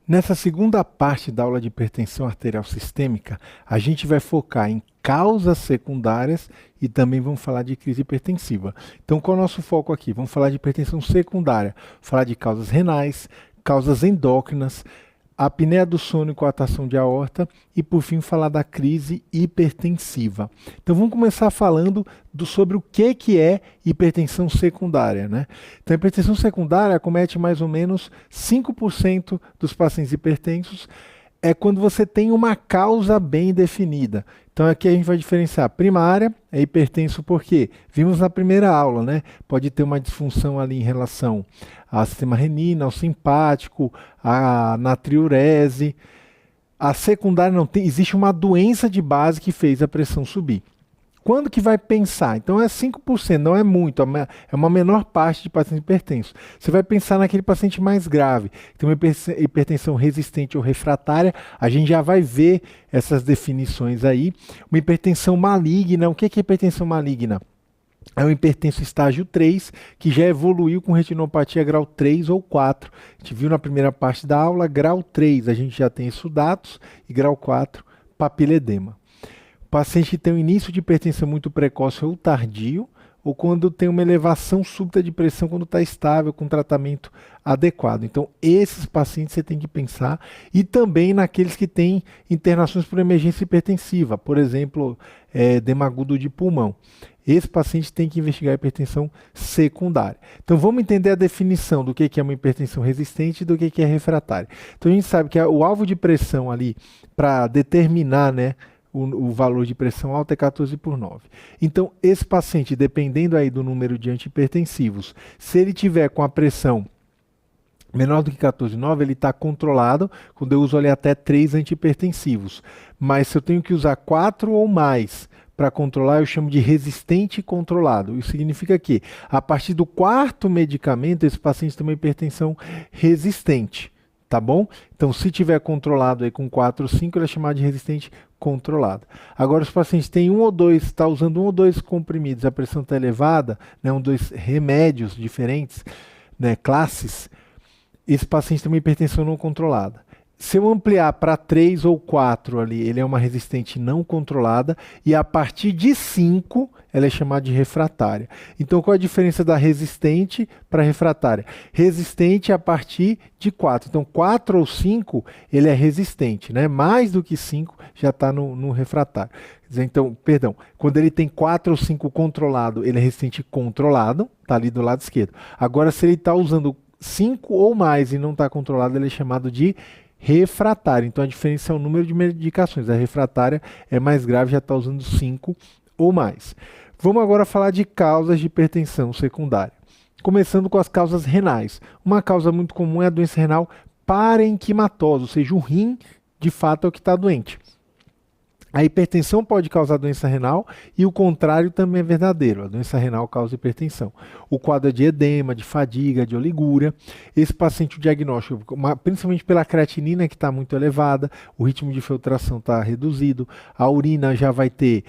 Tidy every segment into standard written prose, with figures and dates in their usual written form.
Nessa segunda parte da aula de hipertensão arterial sistêmica, a gente vai focar em causas secundárias e também vamos falar de crise hipertensiva. Então, qual é o nosso foco aqui? Vamos falar de hipertensão secundária, falar de causas renais, causas endócrinas, apneia do sono e coartação de aorta e, por fim, falar da crise hipertensiva. Então, vamos começar falando sobre o que é hipertensão secundária, né? Então, a hipertensão secundária acomete mais ou menos 5% dos pacientes hipertensos. É quando você tem uma causa bem definida. Então aqui a gente vai diferenciar. Primária é hipertenso porque vimos na primeira aula, né? Pode ter uma disfunção ali em relação ao sistema renina, ao simpático, à natriurese. A secundária não tem, existe uma doença de base que fez a pressão subir. Quando que vai pensar? Então é 5%, não é muito, é uma menor parte de pacientes hipertensos. Você vai pensar naquele paciente mais grave, tem uma hipertensão resistente ou refratária, a gente já vai ver essas definições aí. Uma hipertensão maligna, o que é hipertensão maligna? É um hipertenso estágio 3, que já evoluiu com retinopatia grau 3 ou 4. A gente viu na primeira parte da aula, grau 3, a gente já tem exudatos, e grau 4, papiledema. O paciente tem um início de hipertensão muito precoce ou tardio, ou quando tem uma elevação súbita de pressão, quando está estável, com tratamento adequado. Então, esses pacientes você tem que pensar, e também naqueles que têm internações por emergência hipertensiva, por exemplo, edema agudo de pulmão. Esse paciente tem que investigar a hipertensão secundária. Então, vamos entender a definição do que é uma hipertensão resistente e do que é refratária. Então, a gente sabe que o alvo de pressão ali, para determinar, né, o valor de pressão alta é 14/9. Então, esse paciente, dependendo aí do número de antihipertensivos, se ele tiver com a pressão menor do que 14/9, ele está controlado, quando eu uso ali até 3 antihipertensivos. Mas se eu tenho que usar 4 ou mais para controlar, eu chamo de resistente controlado. Isso significa que, a partir do 4º medicamento, esse paciente tem uma hipertensão resistente. Tá bom? Então, se tiver controlado aí com 4 ou 5, ele é chamado de resistente controlado. Agora, os pacientes têm um ou dois, está usando 1 ou 2 comprimidos, a pressão está elevada, né, 1 ou 2 remédios diferentes, né, classes, esse paciente tem uma hipertensão não controlada. Se eu ampliar para 3 ou 4 ali, ele é uma resistente não controlada, e a partir de 5, ela é chamada de refratária. Então, qual é a diferença da resistente para refratária? Resistente a partir de 4. Então, 4 ou 5, ele é resistente, né? Mais do que 5, já está no refratário. Quer dizer, então, perdão, quando ele tem 4 ou 5 controlado, ele é resistente controlado, está ali do lado esquerdo. Agora, se ele está usando 5 ou mais e não está controlado, ele é chamado de refratária. Então a diferença é o número de medicações. A refratária é mais grave, já está usando 5 ou mais. Vamos agora falar de causas de hipertensão secundária. Começando com as causas renais. Uma causa muito comum é a doença renal parenquimatosa, ou seja, o rim de fato é o que está doente. A hipertensão pode causar doença renal e o contrário também é verdadeiro. A doença renal causa hipertensão. O quadro é de edema, de fadiga, de oligúria. Esse paciente, o diagnóstico, principalmente pela creatinina que está muito elevada, o ritmo de filtração está reduzido, a urina já vai ter,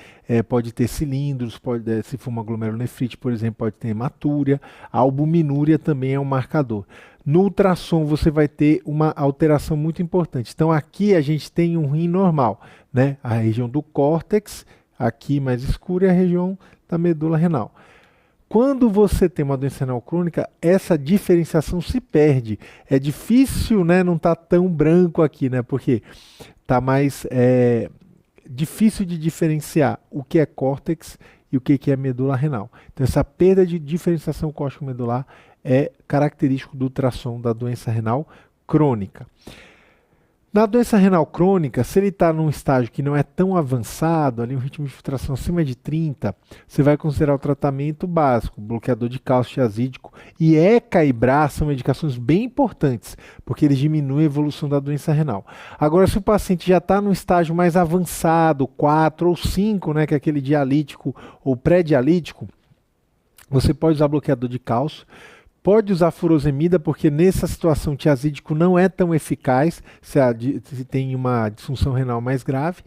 pode ter cilindros, se for uma glomerulonefrite, por exemplo, pode ter hematúria. A albuminúria também é um marcador. No ultrassom você vai ter uma alteração muito importante. Então aqui a gente tem um rim normal, né? A região do córtex, aqui mais escura, e a região da medula renal. Quando você tem uma doença renal crônica, essa diferenciação se perde. É difícil, né? Não está tão branco aqui, né? Porque está mais difícil de diferenciar o que é córtex e o que é medula renal. Então essa perda de diferenciação córtico-medular é característico do ultrassom da doença renal crônica. Na doença renal crônica, se ele está num estágio que não é tão avançado, ali um ritmo de filtração acima de 30, você vai considerar o tratamento básico, bloqueador de cálcio tiazídico, e ECA e BRA são medicações bem importantes, porque eles diminuem a evolução da doença renal. Agora, se o paciente já está num estágio mais avançado, 4 ou 5, né, que é aquele dialítico ou pré-dialítico, você pode usar bloqueador de cálcio. Pode usar furosemida, porque nessa situação o tiazídico não é tão eficaz se tem uma disfunção renal mais grave.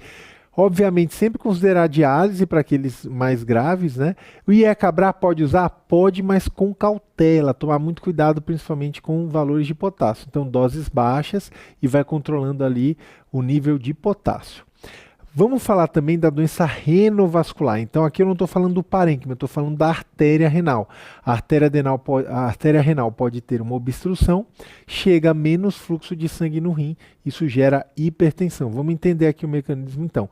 Obviamente, sempre considerar a diálise para aqueles mais graves, né? O IE-Cabra pode usar? Pode, mas com cautela, tomar muito cuidado, principalmente com valores de potássio. Então, doses baixas e vai controlando ali o nível de potássio. Vamos falar também da doença renovascular. Então, aqui eu não estou falando do parênquima, eu estou falando da artéria renal. A artéria renal pode ter uma obstrução, chega a menos fluxo de sangue no rim, isso gera hipertensão. Vamos entender aqui o mecanismo, então.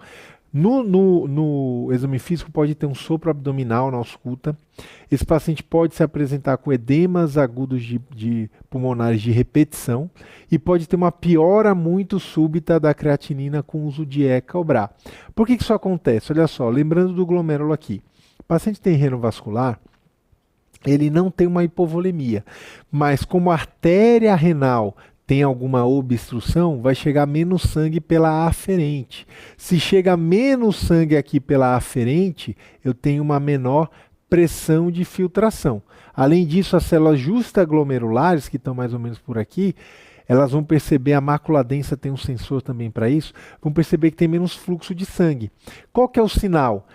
No exame físico pode ter um sopro abdominal na ausculta. Esse paciente pode se apresentar com edemas agudos de pulmonares de repetição e pode ter uma piora muito súbita da creatinina com o uso de E-Cabra. Por que isso acontece? Olha só, lembrando do glomérulo aqui. O paciente tem renovascular, ele não tem uma hipovolemia, mas como a artéria renal tem alguma obstrução, vai chegar menos sangue pela aferente. Se chega menos sangue aqui pela aferente, eu tenho uma menor pressão de filtração. Além disso, as células justaglomerulares, que estão mais ou menos por aqui, elas vão perceber, a mácula densa tem um sensor também para isso, vão perceber que tem menos fluxo de sangue. Qual que é o sinal?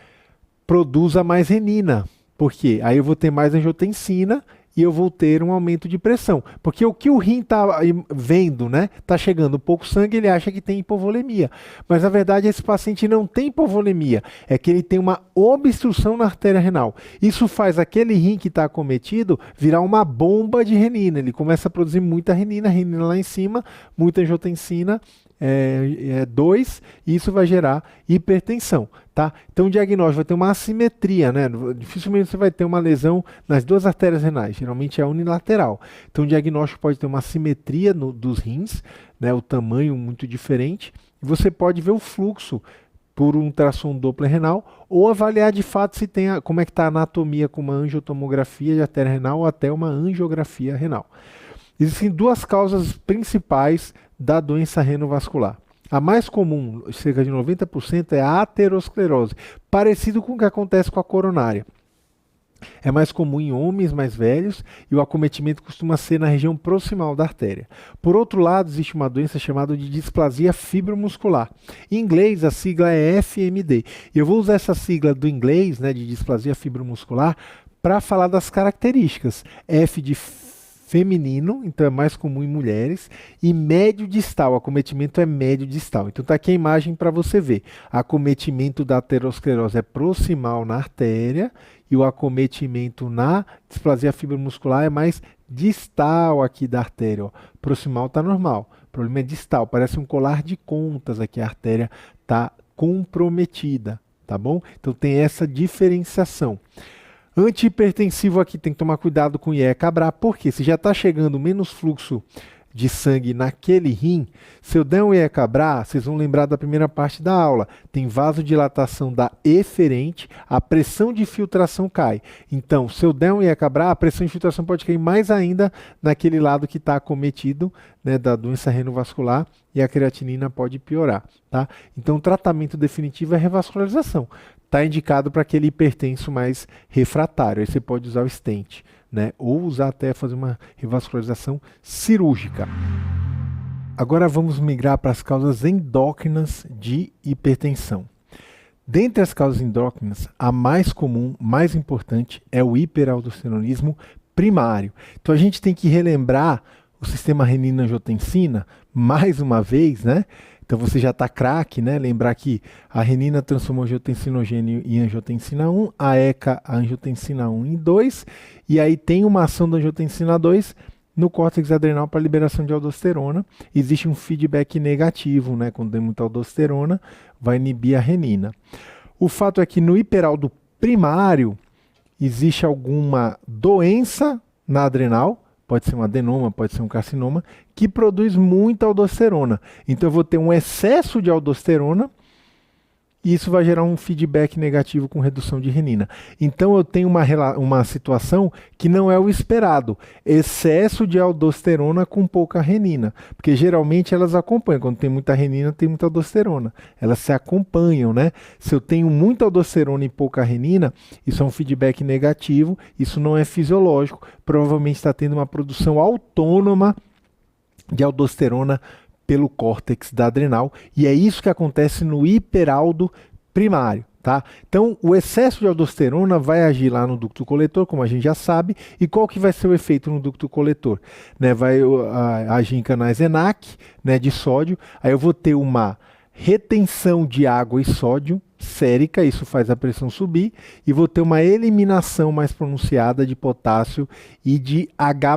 Produza mais renina. Por quê? Aí eu vou ter mais angiotensina e eu vou ter um aumento de pressão. Porque o que o rim está vendo, né? Está chegando pouco sangue, ele acha que tem hipovolemia. Mas na verdade esse paciente não tem hipovolemia, é que ele tem uma obstrução na artéria renal. Isso faz aquele rim que está acometido virar uma bomba de renina. Ele começa a produzir muita renina lá em cima, muita angiotensina 2, e isso vai gerar hipertensão, tá? Então o diagnóstico vai ter uma assimetria, né? Dificilmente você vai ter uma lesão nas duas artérias renais, geralmente é unilateral. Então o diagnóstico pode ter uma assimetria dos rins, né? O tamanho muito diferente, e você pode ver o fluxo por um ultrassom Doppler renal ou avaliar de fato se tem como é que está a anatomia com uma angiotomografia de artéria renal ou até uma angiografia renal. Existem duas causas principais da doença renovascular. A mais comum, cerca de 90%, é a aterosclerose, parecido com o que acontece com a coronária. É mais comum em homens mais velhos e o acometimento costuma ser na região proximal da artéria. Por outro lado, existe uma doença chamada de displasia fibromuscular. Em inglês, a sigla é FMD. E eu vou usar essa sigla do inglês, né, de displasia fibromuscular, para falar das características. F de feminino, então é mais comum em mulheres, e médio distal, acometimento é médio distal. Então está aqui a imagem para você ver. Acometimento da aterosclerose é proximal na artéria e o acometimento na displasia fibromuscular é mais distal aqui da artéria. Ó. Proximal está normal, o problema é distal, parece um colar de contas aqui, a artéria está comprometida, tá bom? Então tem essa diferenciação. Antihipertensivo aqui tem que tomar cuidado com o IE-Cabra, porque se já está chegando menos fluxo de sangue naquele rim, se eu der um IE-Cabra, vocês vão lembrar da primeira parte da aula, tem vasodilatação da eferente, a pressão de filtração cai. Então, se eu der um IE-Cabra, a pressão de filtração pode cair mais ainda naquele lado que está acometido, né, da doença renovascular, e a creatinina pode piorar. Tá? Então, o tratamento definitivo é revascularização. Está indicado para aquele hipertenso mais refratário. Aí você pode usar o stent, né? Ou usar até fazer uma revascularização cirúrgica. Agora vamos migrar para as causas endócrinas de hipertensão. Dentre as causas endócrinas, a mais comum, mais importante, é o hiperaldosteronismo primário. Então a gente tem que relembrar o sistema renina-angiotensina mais uma vez, né? Então você já está craque, né? Lembrar que a renina transforma o angiotensinogênio em angiotensina 1, a ECA a angiotensina 1 em 2, e aí tem uma ação da angiotensina 2 no córtex adrenal para liberação de aldosterona. Existe um feedback negativo, né? Quando tem muita aldosterona, vai inibir a renina. O fato é que no hiperaldo primário existe alguma doença na adrenal, pode ser um adenoma, pode ser um carcinoma, que produz muita aldosterona. Então eu vou ter um excesso de aldosterona e isso vai gerar um feedback negativo com redução de renina. Então eu tenho uma situação que não é o esperado, excesso de aldosterona com pouca renina, porque geralmente elas acompanham, quando tem muita renina tem muita aldosterona, elas se acompanham, né? Se eu tenho muita aldosterona e pouca renina, isso é um feedback negativo, isso não é fisiológico, provavelmente está tendo uma produção autônoma de aldosterona pelo córtex da adrenal, e é isso que acontece no hiperaldo primário. Tá? Então, o excesso de aldosterona vai agir lá no ducto coletor, como a gente já sabe, e qual que vai ser o efeito no ducto coletor? Né, vai agir em canais ENaC, né, de sódio, aí eu vou ter uma retenção de água e sódio sérica, isso faz a pressão subir, e vou ter uma eliminação mais pronunciada de potássio e de H+,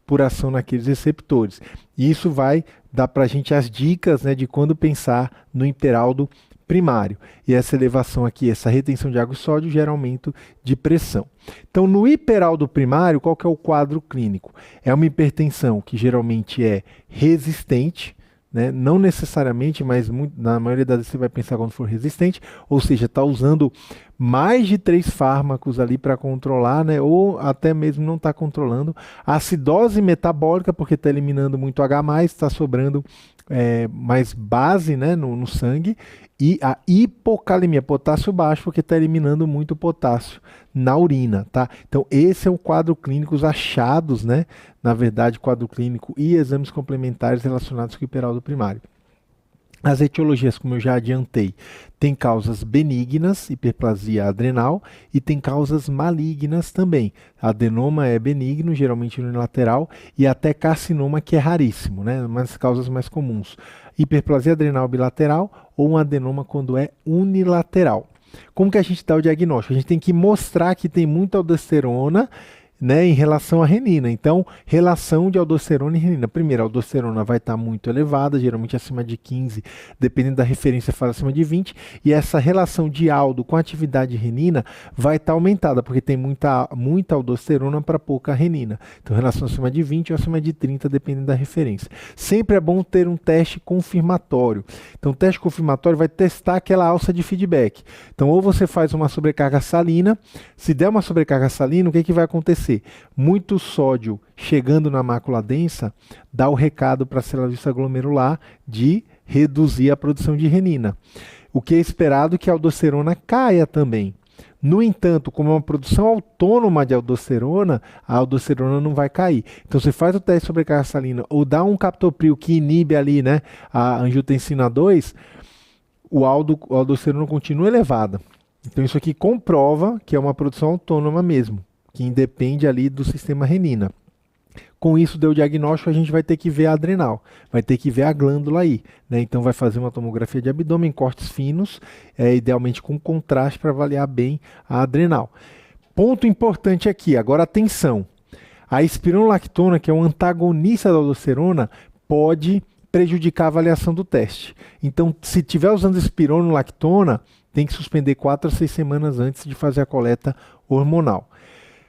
por ação naqueles receptores. E isso vai dar para a gente as dicas, né, de quando pensar no hiperaldo primário. E essa elevação aqui, essa retenção de água e sódio, gera aumento de pressão. Então, no hiperaldo primário, qual que é o quadro clínico? É uma hipertensão que geralmente é resistente, né? Não necessariamente, mas na maioria das vezes você vai pensar quando for resistente, ou seja, está usando mais de 3 fármacos ali para controlar, né? Ou até mesmo não está controlando. A acidose metabólica, porque está eliminando muito H+, está sobrando mais base, né, no sangue, e a hipocalemia, potássio baixo, porque está eliminando muito potássio na urina, tá? Então esse é o quadro clínico, os achados, né, na verdade, quadro clínico e exames complementares relacionados com o hiperaldo primário. As etiologias, como eu já adiantei, tem causas benignas, hiperplasia adrenal, e tem causas malignas também. Adenoma é benigno, geralmente unilateral, e até carcinoma, que é raríssimo, né? Umas causas mais comuns. Hiperplasia adrenal bilateral ou um adenoma quando é unilateral. Como que a gente dá o diagnóstico? A gente tem que mostrar que tem muita aldosterona, né, em relação à renina. Então, relação de aldosterona e renina. Primeiro, a aldosterona vai estar muito elevada, geralmente acima de 15, dependendo da referência, fala acima de 20, e essa relação de aldo com a atividade de renina vai estar aumentada, porque tem muita aldosterona para pouca renina. Então, relação acima de 20 ou acima de 30, dependendo da referência. Sempre é bom ter um teste confirmatório. Então, o teste confirmatório vai testar aquela alça de feedback. Então, ou você faz uma sobrecarga salina, se der uma sobrecarga salina, o que vai acontecer? Muito sódio chegando na mácula densa dá o recado para a célula vista glomerular de reduzir a produção de renina. O que é esperado é que a aldosterona caia também. No entanto, como é uma produção autônoma de aldosterona, a aldosterona não vai cair. Então, você faz o teste de sobrecarga salina ou dá um captopril que inibe ali, né, a angiotensina 2, a aldosterona continua elevada. Então, isso aqui comprova que é uma produção autônoma mesmo, que independe ali do sistema renina. Com isso, deu o diagnóstico, a gente vai ter que ver a adrenal, vai ter que ver a glândula aí, né? Então vai fazer uma tomografia de abdômen, cortes finos, idealmente com contraste para avaliar bem a adrenal. Ponto importante aqui, agora atenção, a espironolactona, que é um antagonista da aldosterona, pode prejudicar a avaliação do teste. Então, se estiver usando espironolactona, tem que suspender 4 a 6 semanas antes de fazer a coleta hormonal.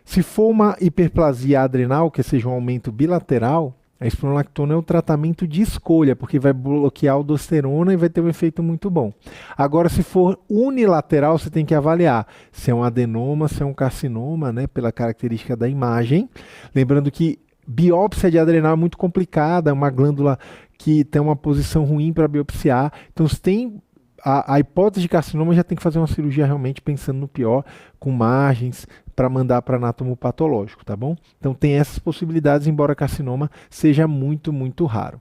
Se for uma hiperplasia adrenal, que seja um aumento bilateral, a espironolactona é o tratamento de escolha, porque vai bloquear a aldosterona e vai ter um efeito muito bom. Agora, se for unilateral, você tem que avaliar se é um adenoma, se é um carcinoma, né, pela característica da imagem. Lembrando que biópsia de adrenal é muito complicada, é uma glândula que tem uma posição ruim para biopsiar. Então, se tem a hipótese de carcinoma, já tem que fazer uma cirurgia realmente pensando no pior, com margens, para mandar para anátomo patológico, tá bom? Então tem essas possibilidades, embora carcinoma seja muito, muito raro.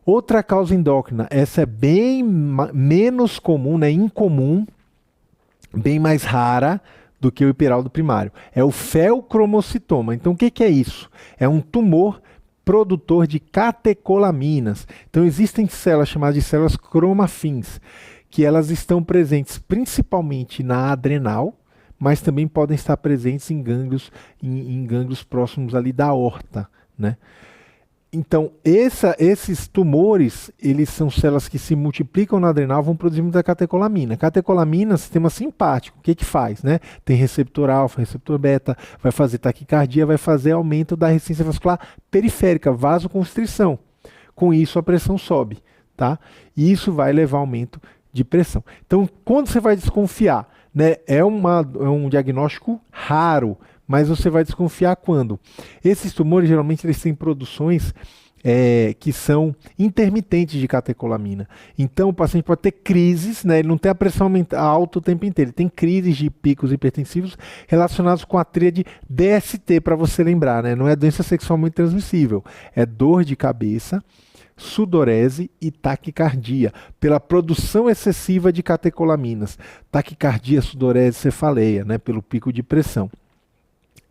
Outra causa endócrina, essa é bem menos comum, né, incomum, bem mais rara do que o hiperaldo primário. É o feocromocitoma. Então o que é isso? É um tumor produtor de catecolaminas. Então existem células chamadas de células cromafins, que elas estão presentes principalmente na adrenal, mas também podem estar presentes em gânglios próximos ali da aorta, né? Então, esses tumores, eles são células que se multiplicam na adrenal, vão produzir muita catecolamina. Catecolamina é sistema simpático. O que faz, né? Tem receptor alfa, receptor beta, vai fazer taquicardia, vai fazer aumento da resistência vascular periférica, vasoconstrição. Com isso, a pressão sobe, tá? E isso vai levar a aumento de pressão. Então, quando você vai desconfiar, né, é um diagnóstico raro, mas você vai desconfiar quando? Esses tumores, geralmente, eles têm produções que são intermitentes de catecolamina. Então, o paciente pode ter crises, né, ele não tem a pressão alta o tempo inteiro, ele tem crises de picos hipertensivos relacionados com a tríade DST, para você lembrar, né, não é doença sexualmente transmissível, é dor de cabeça, sudorese e taquicardia, pela produção excessiva de catecolaminas. Taquicardia, sudorese, cefaleia, né, pelo pico de pressão.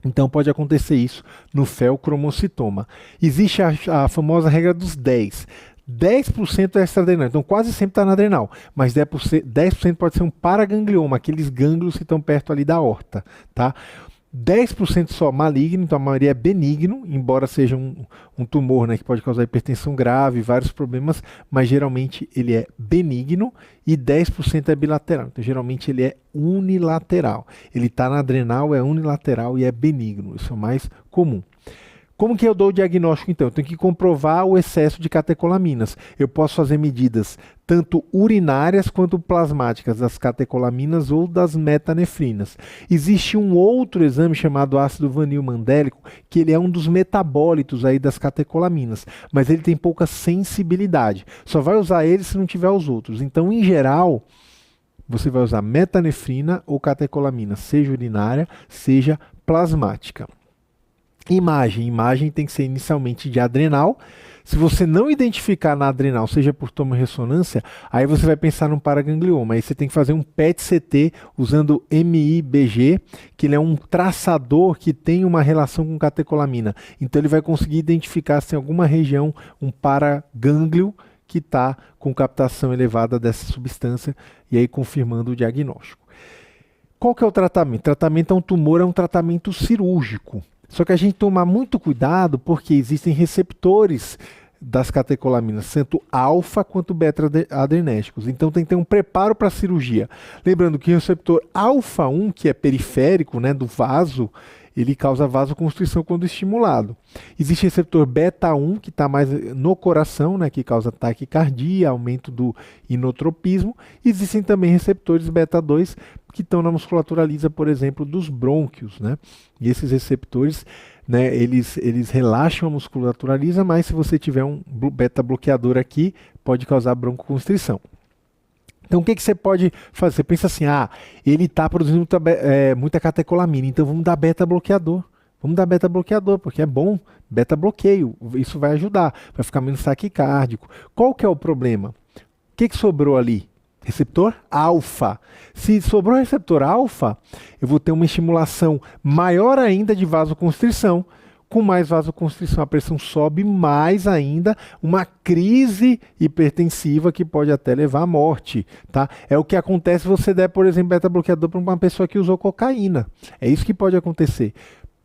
Então pode acontecer isso no feocromocitoma. Existe a famosa regra dos 10. 10% é extraadrenal, então quase sempre está na adrenal, mas 10% pode ser um paraganglioma, aqueles gânglios que estão perto ali da aorta, tá? 10% só maligno, então a maioria é benigno, embora seja um tumor, né, que pode causar hipertensão grave, vários problemas, mas geralmente ele é benigno, e 10% é bilateral, então geralmente ele é unilateral. Ele está na adrenal, é unilateral e é benigno, isso é o mais comum. Como que eu dou o diagnóstico, então? Eu tenho que comprovar o excesso de catecolaminas. Eu posso fazer medidas tanto urinárias quanto plasmáticas das catecolaminas ou das metanefrinas. Existe um outro exame chamado ácido vanil-mandélico, que ele é um dos metabólitos aí das catecolaminas, mas ele tem pouca sensibilidade. Só vai usar ele se não tiver os outros. Então, em geral, você vai usar metanefrina ou catecolamina, seja urinária, seja plasmática. Imagem tem que ser inicialmente de adrenal. Se você não identificar na adrenal, seja por tomorressonância, aí você vai pensar num paraganglioma. Aí você tem que fazer um PET-CT usando MIBG, que ele é um traçador que tem uma relação com catecolamina. Então ele vai conseguir identificar se tem alguma região, um paragânglio, que está com captação elevada dessa substância, e aí confirmando o diagnóstico. Qual que é o tratamento? O tratamento a um tumor é um tratamento cirúrgico. Só que a gente toma muito cuidado porque existem receptores das catecolaminas, tanto alfa quanto beta-adrenérgicos. Então tem que ter um preparo para a cirurgia. Lembrando que o receptor alfa 1, que é periférico, né, do vaso, ele causa vasoconstrição quando estimulado. Existe receptor beta 1, que está mais no coração, né, que causa taquicardia, aumento do inotropismo. Existem também receptores beta 2, que estão na musculatura lisa, por exemplo, dos brônquios, né? E esses receptores, né, eles relaxam a musculatura lisa, mas se você tiver um beta-bloqueador aqui, pode causar broncoconstrição. Então o que você pode fazer? Você pensa assim, ele está produzindo muita catecolamina, então vamos dar beta-bloqueador. Vamos dar beta-bloqueador, porque é bom, beta-bloqueio, isso vai ajudar, vai ficar menos taquicárdico. Qual que é o problema? O que sobrou ali? Receptor alfa. Se sobrou receptor alfa, eu vou ter uma estimulação maior ainda de vasoconstrição. Com mais vasoconstrição, a pressão sobe mais ainda, uma crise hipertensiva que pode até levar à morte. Tá? É o que acontece se você der, por exemplo, beta-bloqueador para uma pessoa que usou cocaína. É isso que pode acontecer.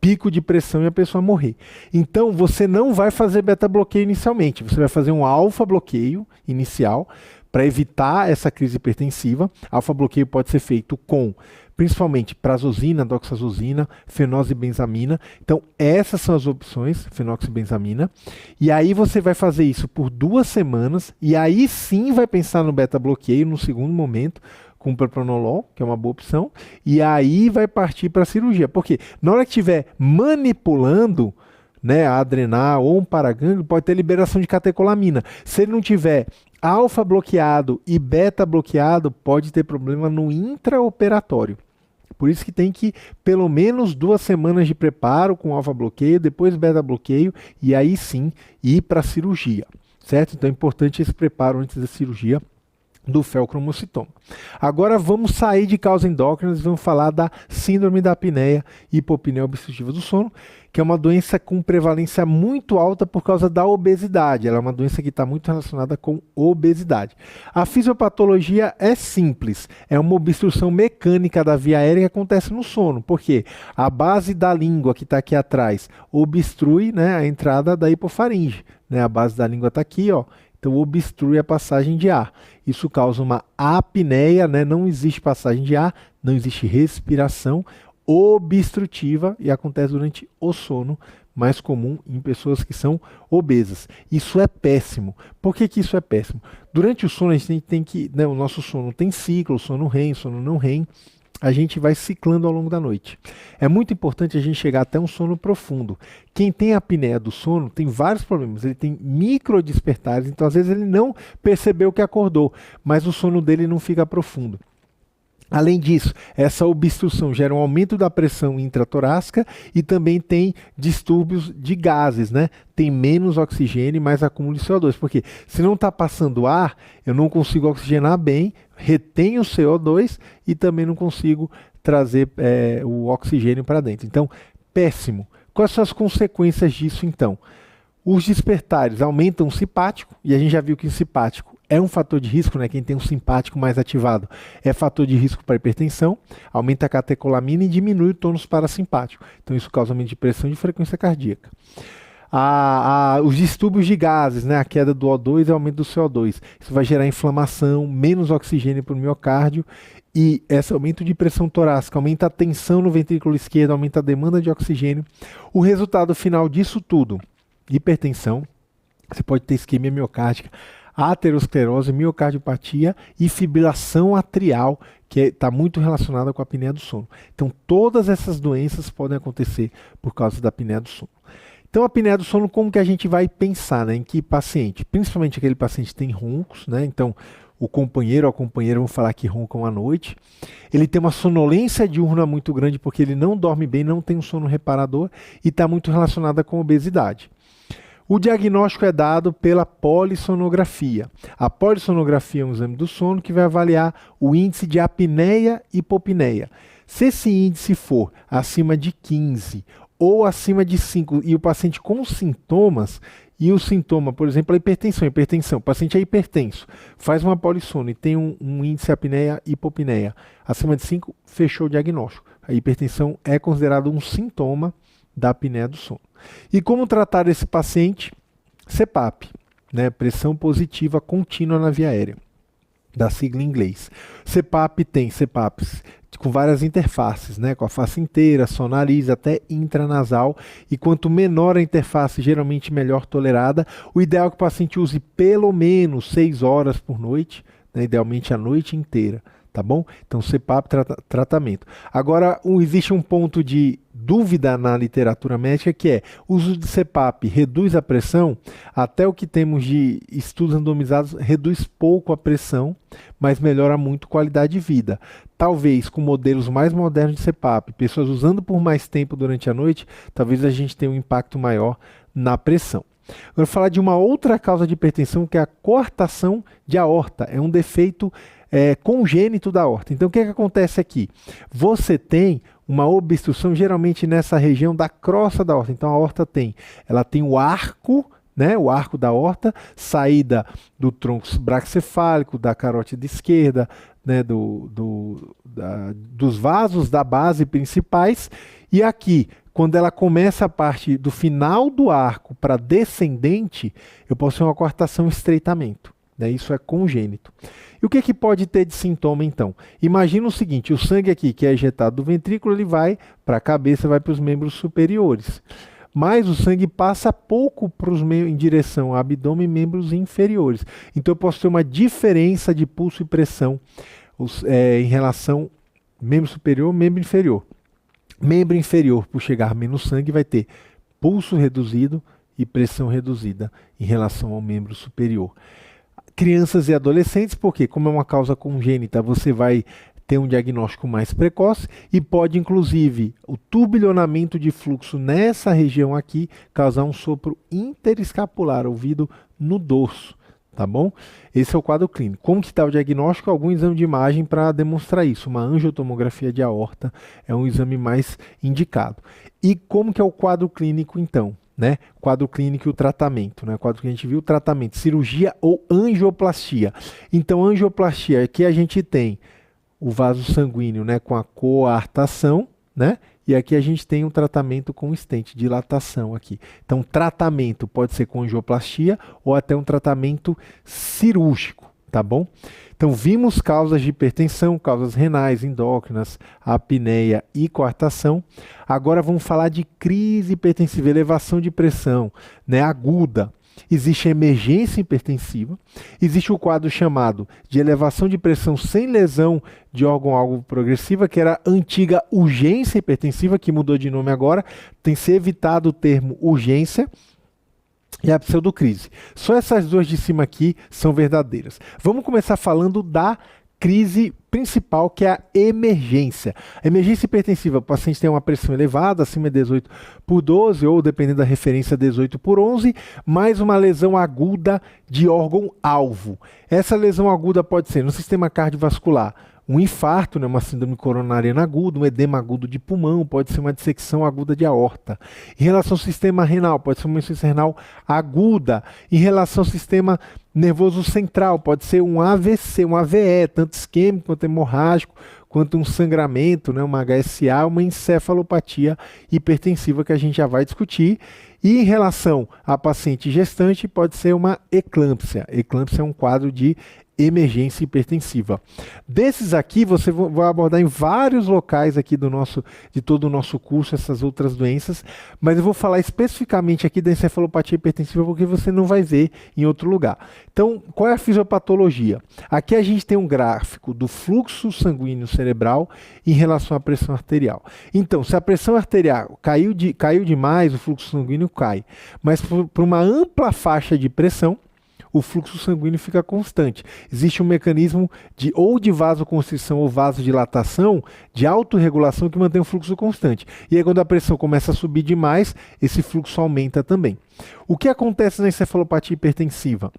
Pico de pressão e a pessoa morrer. Então, você não vai fazer beta-bloqueio inicialmente. Você vai fazer um alfa-bloqueio inicial para evitar essa crise hipertensiva. Alfa-bloqueio pode ser feito com, principalmente, prazosina, doxazosina, fenoxibenzamina. Então, essas são as opções, fenoxibenzamina. E aí você vai fazer isso por 2 semanas, e aí sim vai pensar no beta-bloqueio no segundo momento, com propranolol, que é uma boa opção, e aí vai partir para a cirurgia. Porque na hora que estiver manipulando, né, a adrenal ou um paragânglio, pode ter liberação de catecolamina. Se ele não tiver alfa bloqueado e beta bloqueado, pode ter problema no intraoperatório. Por isso que tem que pelo menos 2 semanas de preparo com alfa bloqueio, depois beta bloqueio, e aí sim ir para a cirurgia, certo? Então é importante esse preparo antes da cirurgia do feocromocitoma. Agora vamos sair de causa endócrina e vamos falar da síndrome da apneia e hipopneia obstrutiva do sono, que é uma doença com prevalência muito alta por causa da obesidade. Ela é uma doença que está muito relacionada com obesidade. A fisiopatologia é simples, é uma obstrução mecânica da via aérea que acontece no sono, porque a base da língua que está aqui atrás obstrui, né, a entrada da hipofaringe. Né, a base da língua está aqui, ó. Então obstrui a passagem de ar. Isso causa uma apneia, né? Não existe passagem de ar, não existe respiração obstrutiva e acontece durante o sono, mais comum em pessoas que são obesas. Isso é péssimo. Por que isso é péssimo? Durante o sono a gente tem que, né, o nosso sono tem ciclo, sono REM, sono não REM. A gente vai ciclando ao longo da noite. É muito importante a gente chegar até um sono profundo. Quem tem apneia do sono tem vários problemas. Ele tem microdespertares, então às vezes ele não percebeu que acordou, mas o sono dele não fica profundo. Além disso, essa obstrução gera um aumento da pressão intratorácica e também tem distúrbios de gases, né? Tem menos oxigênio e mais acúmulo de CO2, porque se não está passando ar, eu não consigo oxigenar bem, retenho o CO2 e também não consigo trazer o oxigênio para dentro. Então, péssimo. Quais são as consequências disso, então? Os despertares aumentam o simpático, e a gente já viu que o simpático é um fator de risco, né? Quem tem um simpático mais ativado é fator de risco para hipertensão, aumenta a catecolamina e diminui o tônus parasimpático. Então isso causa aumento de pressão e de frequência cardíaca. Os distúrbios de gases, né? A queda do O2 e o aumento do CO2. Isso vai gerar inflamação, menos oxigênio para o miocárdio e esse aumento de pressão torácica aumenta a tensão no ventrículo esquerdo, aumenta a demanda de oxigênio. O resultado final disso tudo, hipertensão, você pode ter isquemia miocárdica, aterosclerose, miocardiopatia e fibrilação atrial, que está muito relacionada com a apneia do sono. Então, todas essas doenças podem acontecer por causa da apneia do sono. Então, a apneia do sono, como que a gente vai pensar, né? Em que paciente? Principalmente aquele paciente que tem roncos, né? Então, o companheiro ou a companheira vão falar que roncam à noite. Ele tem uma sonolência diurna muito grande porque ele não dorme bem, não tem um sono reparador e está muito relacionada com a obesidade. O diagnóstico é dado pela polissonografia. A polissonografia é um exame do sono que vai avaliar o índice de apneia e hipopneia. Se esse índice for acima de 15 ou acima de 5 e o paciente com sintomas, e o sintoma, por exemplo, a hipertensão, o paciente é hipertenso, faz uma polissono e tem um índice apneia e hipopneia acima de 5, fechou o diagnóstico. A hipertensão é considerado um sintoma da apneia do sono. E como tratar esse paciente? CPAP, né? Pressão positiva contínua na via aérea, da sigla em inglês. CPAP tem CPAPs com várias interfaces, né? Com a face inteira, só nariz, até intranasal. E quanto menor a interface, geralmente melhor tolerada. O ideal é que o paciente use pelo menos 6 horas por noite, né? Idealmente a noite inteira. Tá bom? Então, CPAP, tratamento. Agora, existe um ponto de dúvida na literatura médica que é o uso de CPAP reduz a pressão, até o que temos de estudos randomizados reduz pouco a pressão, mas melhora muito a qualidade de vida. Talvez com modelos mais modernos de CPAP, pessoas usando por mais tempo durante a noite, talvez a gente tenha um impacto maior na pressão. Eu vou falar de uma outra causa de hipertensão que é a coartação de aorta. É um defeito congênito da aorta. Então, o que acontece aqui? Você tem uma obstrução geralmente nessa região da crosta da aorta. Então, a aorta ela tem o arco, né, o arco da aorta, saída do tronco braquicefálico, da carótida esquerda, né, dos vasos da base principais. E aqui, quando ela começa a parte do final do arco para descendente, eu posso ter uma coartação e estreitamento. Isso é congênito. E o que pode ter de sintoma, então? Imagina o seguinte, o sangue aqui, que é ejetado do ventrículo, ele vai para a cabeça, vai para os membros superiores. Mas o sangue passa pouco em direção ao abdômen e membros inferiores. Então eu posso ter uma diferença de pulso e pressão em relação membro superior, membro inferior. Membro inferior, por chegar menos sangue, vai ter pulso reduzido e pressão reduzida em relação ao membro superior. Crianças e adolescentes, porque como é uma causa congênita, você vai ter um diagnóstico mais precoce e pode, inclusive, o turbilhonamento de fluxo nessa região aqui causar um sopro interescapular, ouvido no dorso, tá bom? Esse é o quadro clínico. Como que está o diagnóstico? Algum exame de imagem para demonstrar isso. Uma angiotomografia de aorta é um exame mais indicado. E como que é o quadro clínico, então? Né? Quadro clínico e o tratamento, né? Quadro que a gente viu, tratamento, cirurgia ou angioplastia. Então, angioplastia, aqui a gente tem o vaso sanguíneo, né, com a coartação, né? E aqui a gente tem um tratamento com stent, dilatação aqui. Então, tratamento pode ser com angioplastia ou até um tratamento cirúrgico, tá bom? Então, vimos causas de hipertensão, causas renais, endócrinas, apneia e coartação. Agora vamos falar de crise hipertensiva, elevação de pressão, né, aguda. Existe emergência hipertensiva, existe o quadro chamado de elevação de pressão sem lesão de órgão-alvo progressiva, que era a antiga urgência hipertensiva, que mudou de nome agora, tem que ser evitado o termo urgência, e a pseudocrise. Só essas duas de cima aqui são verdadeiras. Vamos começar falando da crise principal, que é a emergência. A emergência hipertensiva, o paciente tem uma pressão elevada, acima de 18 por 12, ou dependendo da referência, 18 por 11, mais uma lesão aguda de órgão-alvo. Essa lesão aguda pode ser no sistema cardiovascular, um infarto, né, uma síndrome coronariana aguda, um edema agudo de pulmão, pode ser uma dissecção aguda de aorta. Em relação ao sistema renal, pode ser uma insuficiência renal aguda. Em relação ao sistema nervoso central, pode ser um AVC, um AVE, tanto isquêmico quanto hemorrágico, quanto um sangramento, né, uma HSA, uma encefalopatia hipertensiva que a gente já vai discutir. E em relação a paciente gestante, pode ser uma eclâmpsia. Eclâmpsia é um quadro de emergência hipertensiva. Desses aqui, você vai abordar em vários locais aqui de todo o nosso curso, essas outras doenças, mas eu vou falar especificamente aqui da encefalopatia hipertensiva porque você não vai ver em outro lugar. Então, qual é a fisiopatologia? Aqui a gente tem um gráfico do fluxo sanguíneo cerebral em relação à pressão arterial. Então, se a pressão arterial caiu demais, o fluxo sanguíneo cai, mas por uma ampla faixa de pressão, o fluxo sanguíneo fica constante. Existe um mecanismo ou de vasoconstrição ou vasodilatação, de autorregulação que mantém o fluxo constante. E aí quando a pressão começa a subir demais, esse fluxo aumenta também. O que acontece na encefalopatia hipertensiva?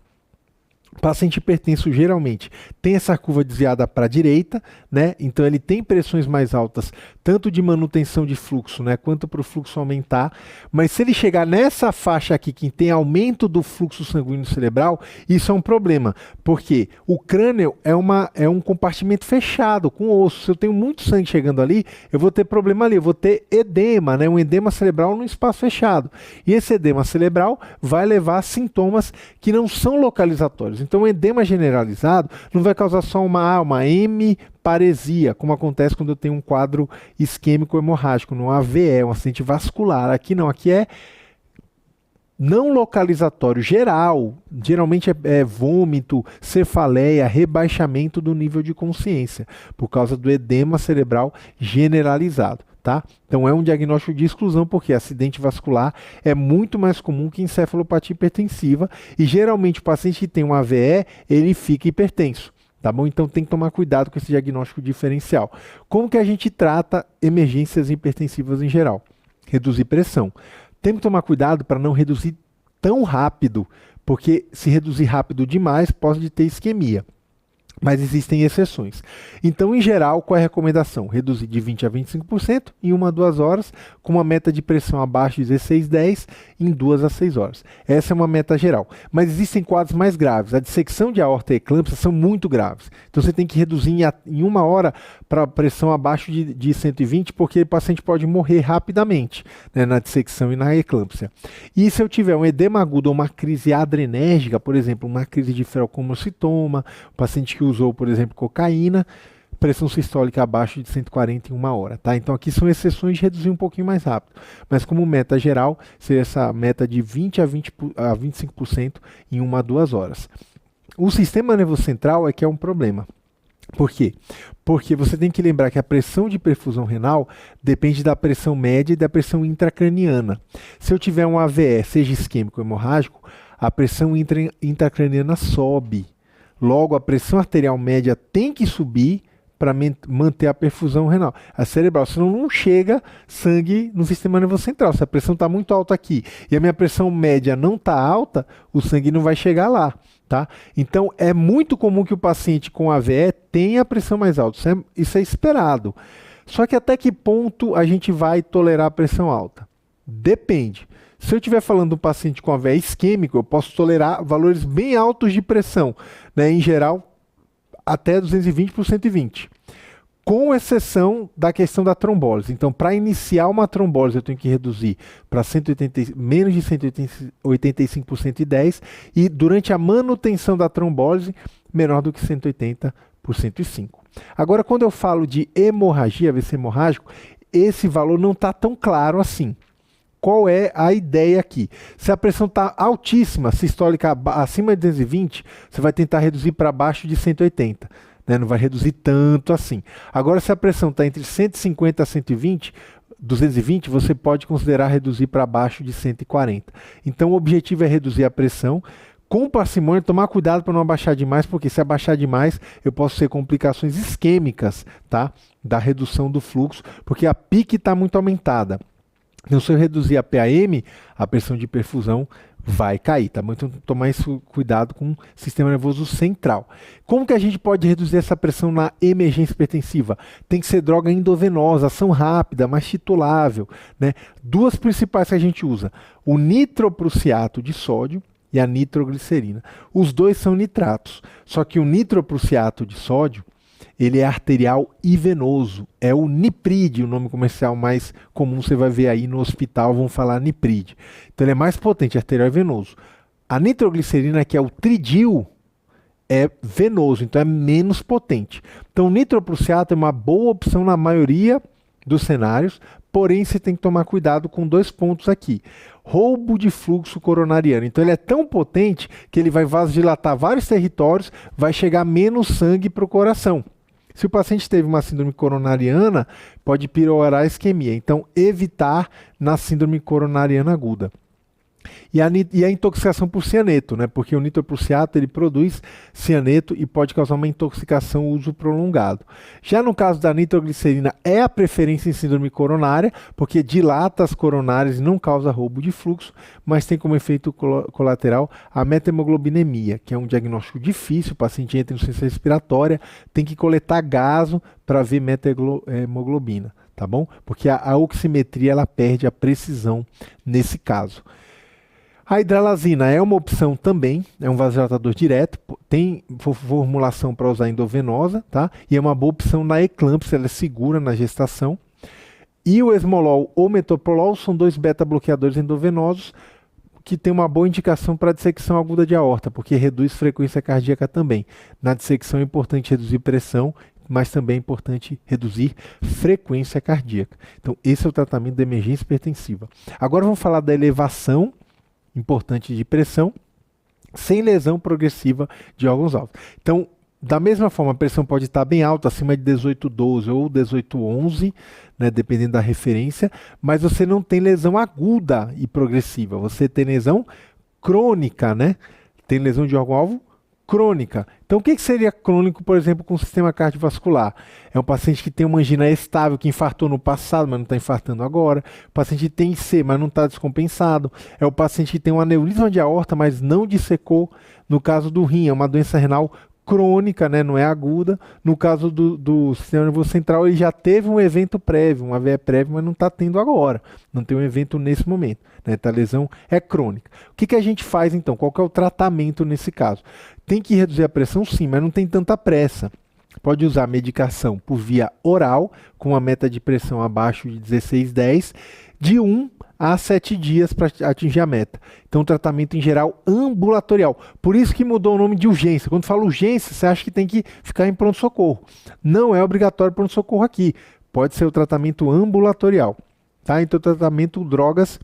O paciente hipertenso geralmente tem essa curva desviada para a direita, né? Então ele tem pressões mais altas, tanto de manutenção de fluxo, né, quanto para o fluxo aumentar. Mas se ele chegar nessa faixa aqui, que tem aumento do fluxo sanguíneo cerebral, isso é um problema, porque o crânio é um compartimento fechado, com osso. Se eu tenho muito sangue chegando ali, eu vou ter problema ali, eu vou ter edema, né, um edema cerebral num espaço fechado. E esse edema cerebral vai levar a sintomas que não são localizatórios. Então, o edema generalizado não vai causar só uma hemiparesia, como acontece quando eu tenho um quadro isquêmico hemorrágico, no AVE, um acidente vascular. Aqui não, aqui é não localizatório geral, geralmente é vômito, cefaleia, rebaixamento do nível de consciência, por causa do edema cerebral generalizado. Tá? Então é um diagnóstico de exclusão, porque acidente vascular é muito mais comum que encefalopatia hipertensiva e geralmente o paciente que tem um AVE, ele fica hipertenso. Tá bom? Então tem que tomar cuidado com esse diagnóstico diferencial. Como que a gente trata emergências hipertensivas em geral? Reduzir pressão. Tem que tomar cuidado para não reduzir tão rápido, porque se reduzir rápido demais pode ter isquemia. Mas existem exceções. Então, em geral, qual é a recomendação? Reduzir de 20% a 25% em 1 a 2 horas, com uma meta de pressão abaixo de 16,10 em 2 a 6 horas. Essa é uma meta geral. Mas existem quadros mais graves. A dissecção de aorta e eclâmpsia são muito graves. Então, você tem que reduzir em 1 hora para pressão abaixo de 120, porque o paciente pode morrer rapidamente, né, na dissecção e na eclâmpsia. E se eu tiver um edema agudo ou uma crise adrenérgica, por exemplo, uma crise de ferocromocitoma, o paciente que usou, por exemplo, cocaína, pressão sistólica abaixo de 140 em 1 hora. Tá? Então aqui são exceções de reduzir um pouquinho mais rápido. Mas como meta geral, seria essa meta de 20% a 25% em 1 a 2 horas. O sistema nervoso central é que é um problema. Por quê? Porque você tem que lembrar que a pressão de perfusão renal depende da pressão média e da pressão intracraniana. Se eu tiver um AVE, seja isquêmico ou hemorrágico, a pressão intracraniana sobe. Logo, a pressão arterial média tem que subir para manter a perfusão renal, a cerebral, senão não chega sangue no sistema nervoso central. Se a pressão está muito alta aqui e a minha pressão média não está alta, o sangue não vai chegar lá. Tá? Então, é muito comum que o paciente com AVE tenha a pressão mais alta. Isso é esperado. Só que até que ponto a gente vai tolerar a pressão alta? Depende. Se eu estiver falando de um paciente com AVE isquêmico, eu posso tolerar valores bem altos de pressão, né? Em geral, até 220 por 120. Com exceção da questão da trombólise. Então, para iniciar uma trombólise, eu tenho que reduzir para menos de 185 por 110 e durante a manutenção da trombólise, menor do que 180 por 105. Agora, quando eu falo de hemorragia, AVC hemorrágico, esse valor não está tão claro assim. Qual é a ideia aqui? Se a pressão está altíssima, sistólica acima de 220, você vai tentar reduzir para abaixo de 180. Né? Não vai reduzir tanto assim. Agora, se a pressão está entre 150 a 120, 220, você pode considerar reduzir para abaixo de 140. Então, o objetivo é reduzir a pressão com parcimônia, tomar cuidado para não abaixar demais, porque se abaixar demais, eu posso ter complicações isquêmicas, tá? Da redução do fluxo, porque a pique está muito aumentada. Então, se eu reduzir a PAM, a pressão de perfusão vai cair, tá bom? Então, tomar isso, cuidado com o sistema nervoso central. Como que a gente pode reduzir essa pressão na emergência hipertensiva? Tem que ser droga endovenosa, ação rápida, mais titulável, né? Duas principais que a gente usa, o nitroprussiato de sódio e a nitroglicerina. Os dois são nitratos, só que o nitroprussiato de sódio, ele é arterial e venoso. É o Nipride, o nome comercial mais comum, você vai ver aí no hospital, vão falar Nipride. Então ele é mais potente, arterial e venoso. A nitroglicerina, que é o tridil, é venoso, então é menos potente. Então o nitroprussiato é uma boa opção na maioria dos cenários, porém você tem que tomar cuidado com dois pontos aqui. Roubo de fluxo coronariano. Então ele é tão potente que ele vai vasodilatar vários territórios, vai chegar menos sangue para o coração. Se o paciente teve uma síndrome coronariana, pode piorar a isquemia. Então, evitar na síndrome coronariana aguda. E a intoxicação por cianeto, né? Porque o nitroprussiato ele produz cianeto e pode causar uma intoxicação uso prolongado. Já no caso da nitroglicerina, é a preferência em síndrome coronária, porque dilata as coronárias e não causa roubo de fluxo, mas tem como efeito colateral a methemoglobinemia, que é um diagnóstico difícil, o paciente entra em insuficiência respiratória, tem que coletar gaso para ver methemoglobina, tá bom? Porque a oximetria ela perde a precisão nesse caso. A hidralazina é uma opção também, é um vasodilatador direto, tem formulação para usar endovenosa, tá? E é uma boa opção na eclâmpsia, ela é segura na gestação. E o esmolol ou metoprolol são dois beta-bloqueadores endovenosos que tem uma boa indicação para dissecção aguda de aorta, porque reduz frequência cardíaca também. Na dissecção é importante reduzir pressão, mas também é importante reduzir frequência cardíaca. Então, esse é o tratamento da emergência hipertensiva. Agora vamos falar da elevação importante de pressão, sem lesão progressiva de órgãos-alvo. Então, da mesma forma, a pressão pode estar bem alta, acima de 18,12 ou 18,11, né, dependendo da referência, mas você não tem lesão aguda e progressiva, você tem lesão crônica, né? Tem lesão de órgão-alvo crônica. Então, o que seria crônico, por exemplo, com o sistema cardiovascular? É um paciente que tem uma angina estável, que infartou no passado, mas não está infartando agora. O paciente tem IC, mas não está descompensado. É o paciente que tem um aneurisma de aorta, mas não dissecou. No caso do rim, é uma doença renal crônica, né? Não é aguda. No caso do sistema nervoso central, ele já teve um evento prévio, um AVE prévio, mas não está tendo agora. Não tem um evento nesse momento, né? Então, a lesão é crônica. O que a gente faz, então? Qual que é o tratamento nesse caso? Tem que reduzir a pressão, sim, mas não tem tanta pressa. Pode usar medicação por via oral, com uma meta de pressão abaixo de 16,10, de 1 a 7 dias para atingir a meta. Então, tratamento em geral ambulatorial. Por isso que mudou o nome de urgência. Quando fala urgência, você acha que tem que ficar em pronto-socorro. Não é obrigatório pronto-socorro aqui. Pode ser o tratamento ambulatorial. Tá? Então, tratamento drogas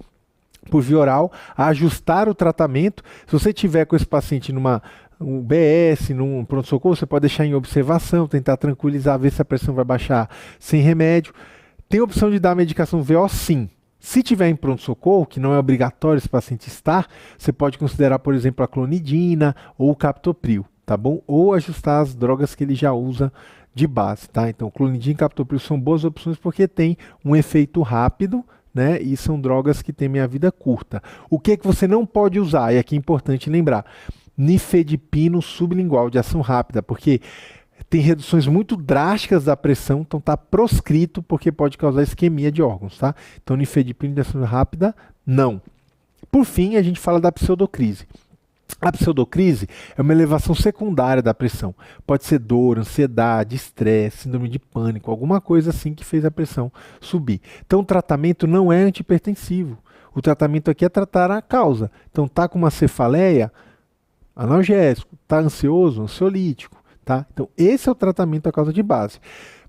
por via oral, ajustar o tratamento. Se você tiver com esse paciente numa BS, num pronto-socorro, você pode deixar em observação, tentar tranquilizar, ver se a pressão vai baixar sem remédio. Tem a opção de dar medicação VO, sim. Se tiver em pronto-socorro, que não é obrigatório esse paciente estar, você pode considerar, por exemplo, a clonidina ou o captopril, tá bom? Ou ajustar as drogas que ele já usa de base, tá? Então, clonidina e captopril são boas opções porque tem um efeito rápido, né? E são drogas que têm meia-vida curta. O que você não pode usar? E aqui é importante lembrar, nifedipino sublingual de ação rápida, porque tem reduções muito drásticas da pressão, então está proscrito porque pode causar isquemia de órgãos, tá? Então, nifedipino de ação rápida, não. Por fim, a gente fala da pseudocrise. A pseudocrise é uma elevação secundária da pressão. Pode ser dor, ansiedade, estresse, síndrome de pânico, alguma coisa assim que fez a pressão subir. Então, o tratamento não é antihipertensivo. O tratamento aqui é tratar a causa. Então, tá com uma cefaleia, analgésico, tá ansioso, ansiolítico. Tá? Então, esse é o tratamento da causa de base.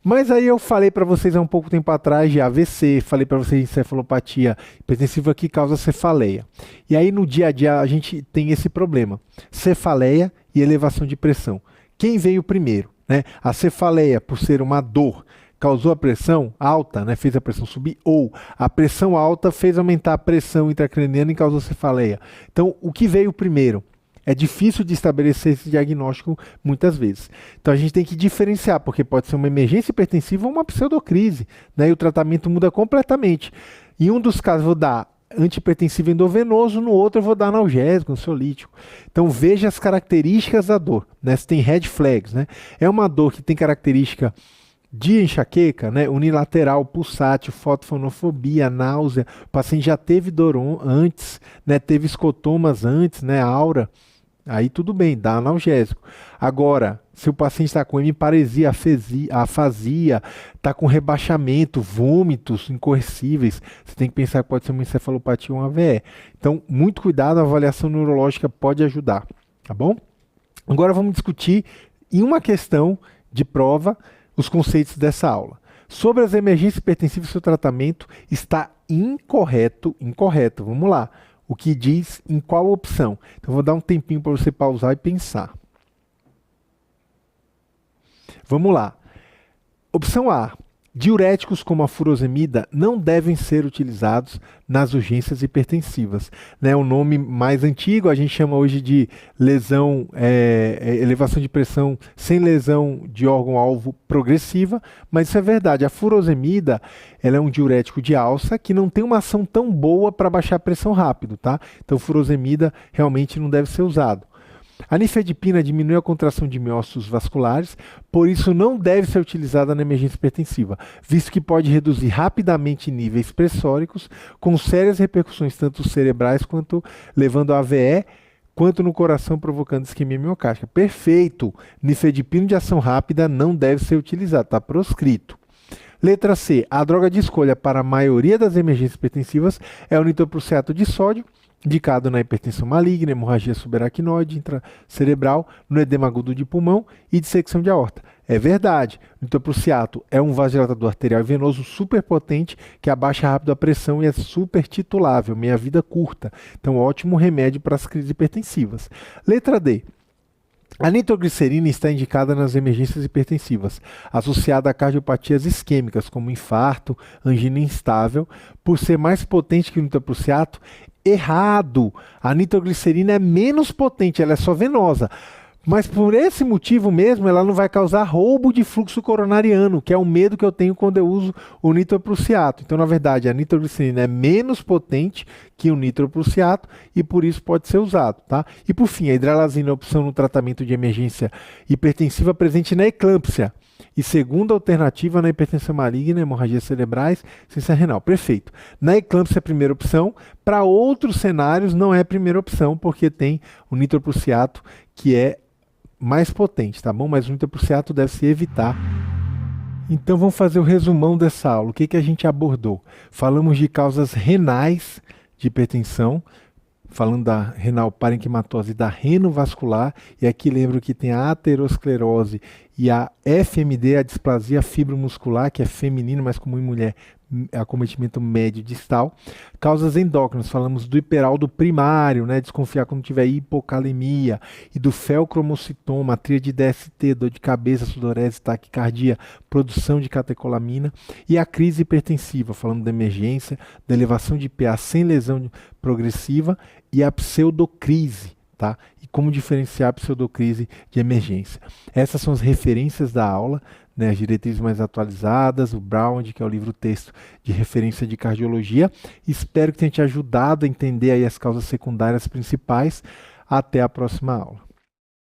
Mas aí eu falei para vocês há um pouco tempo atrás de AVC, falei para vocês de encefalopatia hipertensiva que causa cefaleia. E aí no dia a dia a gente tem esse problema, cefaleia e elevação de pressão. Quem veio primeiro? Né? A cefaleia, por ser uma dor, causou a pressão alta, né? Fez a pressão subir, ou a pressão alta fez aumentar a pressão intracraniana e causou cefaleia. Então, o que veio primeiro? é difícil de estabelecer esse diagnóstico muitas vezes. Então a gente tem que diferenciar, porque pode ser uma emergência hipertensiva ou uma pseudocrise, né? E o tratamento muda completamente. Em um dos casos, vou dar antihipertensivo endovenoso, no outro eu vou dar analgésico, ansiolítico. Então veja as características da dor, né? Se tem red flags, né? É uma dor que tem característica de enxaqueca, né? Unilateral, pulsátil, fotofonofobia, náusea, o paciente já teve dor antes, né? Teve escotomas antes, né? Aura, aí tudo bem, dá analgésico. Agora, se o paciente está com hemiparesia, afasia, está com rebaixamento, vômitos incoercíveis, você tem que pensar que pode ser uma encefalopatia ou um AVE. Então, muito cuidado, a avaliação neurológica pode ajudar, tá bom? Agora vamos discutir em uma questão de prova os conceitos dessa aula. Sobre as emergências hipertensivas, seu tratamento está incorreto. Vamos lá. O que diz em qual opção? Então, vou dar um tempinho para você pausar e pensar. Vamos lá. Opção A. Diuréticos como a furosemida não devem ser utilizados nas urgências hipertensivas. Né? O nome mais antigo a gente chama hoje de lesão, elevação de pressão sem lesão de órgão-alvo progressiva, mas isso é verdade. A furosemida ela é um diurético de alça que não tem uma ação tão boa para baixar a pressão rápido. Tá? Então furosemida realmente não deve ser usado. A nifedipina diminui a contração de miócitos vasculares, por isso não deve ser utilizada na emergência hipertensiva, visto que pode reduzir rapidamente níveis pressóricos, com sérias repercussões tanto cerebrais quanto levando a AVE, quanto no coração, provocando isquemia miocárdica. Perfeito! Nifedipina de ação rápida não deve ser utilizada, está proscrito. Letra C. A droga de escolha para a maioria das emergências hipertensivas é o nitroprusiato de sódio, indicado na hipertensão maligna, hemorragia subaracnoide, intracerebral, no edema agudo de pulmão e dissecção de aorta. É verdade, o nitroprusiato é um vasodilatador arterial e venoso superpotente que abaixa rápido a pressão e é supertitulável, meia-vida curta. Então, ótimo remédio para as crises hipertensivas. Letra D. A nitroglicerina está indicada nas emergências hipertensivas, associada a cardiopatias isquêmicas, como infarto, angina instável, por ser mais potente que o nitroprusiato. Errado! A nitroglicerina é menos potente, ela é só venosa. Mas por esse motivo mesmo, ela não vai causar roubo de fluxo coronariano, que é o medo que eu tenho quando eu uso o nitroprusiato. Então, na verdade, a nitroglicerina é menos potente que o nitroprusiato e por isso pode ser usado, tá? E por fim, a hidralazina é opção no tratamento de emergência hipertensiva presente na eclâmpsia. E segunda alternativa na hipertensão maligna, hemorragias cerebrais, ciência renal. Perfeito. Na eclâmpsia é a primeira opção. Para outros cenários não é a primeira opção, porque tem o nitroprusiato que é mais potente, tá bom? Mas o nitroprusiato deve se evitar. Então vamos fazer o resumão dessa aula. O que a gente abordou? Falamos de causas renais de hipertensão, falando da renal parenquimatose e da renovascular, e aqui lembro que tem a aterosclerose e a FMD, a displasia fibromuscular, que é feminino, mas comum em mulher, acometimento médio distal. Causas endócrinas, falamos do hiperaldo primário, né, desconfiar quando tiver hipocalemia, e do feocromocitoma, a tríade DST, dor de cabeça, sudorese, taquicardia, produção de catecolamina, e a crise hipertensiva, falando da emergência, da elevação de PA sem lesão progressiva, e a pseudocrise, tá? E como diferenciar a pseudocrise de emergência. Essas são as referências da aula, né, as diretrizes mais atualizadas, o Brown, que é o livro-texto de referência de cardiologia. Espero que tenha te ajudado a entender aí as causas secundárias principais. Até a próxima aula.